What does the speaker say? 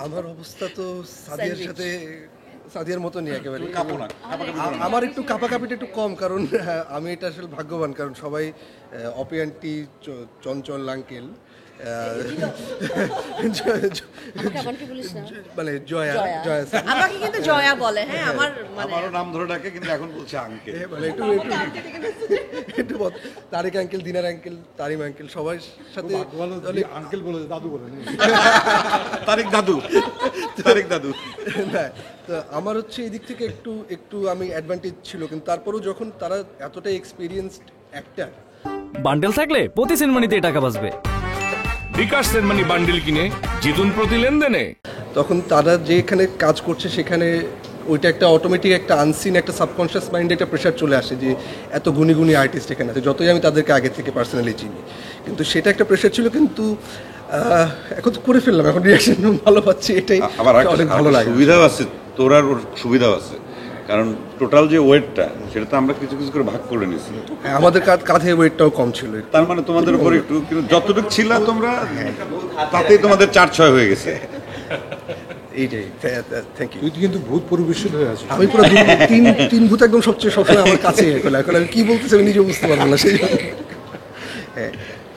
আমার অবস্থা তো সাদিয়ার Sandwich. সাথে সাদিয়ার মতনই একেবারে। কাঁপো না, আমার একটু কাঁপাকাঁপিটা একটু কম, কারণ আমি এটা আসলে ভাগ্যবান, কারণ সবাই অপি আন্টি, চঞ্চল আঙ্কেল, আমাকে আবার কি বলিস না? মানে জয়া জয়া। জয়া স্যার, আমাকে কিন্তু জয়া বলে, হ্যাঁ আমার মানে আমারও নাম ধরে ডাকে কিন্তু এখন বলছে আঙ্কেল। মানে একটু একটু তারিক আঙ্কেল, দিনার আঙ্কেল, তারিম আঙ্কেল, সবার সাথে আঙ্কেল বলে দাদু বলে তারিক দাদু, তারিক দাদু। না, তো আমার হচ্ছে এই দিক থেকে একটু একটু আমি অ্যাডভান্টেজ ছিল, কিন্তু তারপরেও যখন তারা এতটাই এক্সপিরিয়েন্সড অ্যাক্টার, বান্ডেল থাকলে প্রতি সেনমানিতে টাকা বাঁচবে। বিকাশ সেনমানি বান্ডিল কিনে জিতুন প্রতি লেনদেনে। তখন তারা যেখানে কাজ করছে সেখানে ওইটা একটা অটোমেটিক একটা আনসিন একটা সাবকনশিয়াস মাইন্ডে একটা প্রেশার চলে আসে যে এত গুণী গুণী আর্টিস্ট এখানে আছে, যতই আমি তাদেরকে আগে থেকে পার্সোনালি চিনি, কিন্তু সেটা একটা প্রেশার ছিল। কিন্তু এখন তো করে ফেললাম, এখন রিয়াকশন ভালো পাচ্ছি, এটাই আবার অনেক ভালো লাগে। সুবিধাও আছে তোর, আর ওর সুবিধাও আছে, কারণ টোটাল যে ওয়েটটা সেটা তো আমরা কিছু কিছু করে ভাগ করে নিছি। হ্যাঁ, আমাদের কাঁধে ওয়েটটাও কম ছিল। তার মানে তোমাদের উপর একটু, কিন্তু যতটুকু ছিল তোমরা তাতেই তোমাদের 4-6 হয়ে গেছে। এইটাই, থ্যাংক ইউ। তুই কিন্তু ভূত পরিবেশন হয়ে আছিস। আমি পুরো তিন ভূত একদম সবসময় আমার কাছে, এখন আমি কি বলতেছি আমি নিজেও বুঝতে পারবো না, সেই জন্য। হ্যাঁ।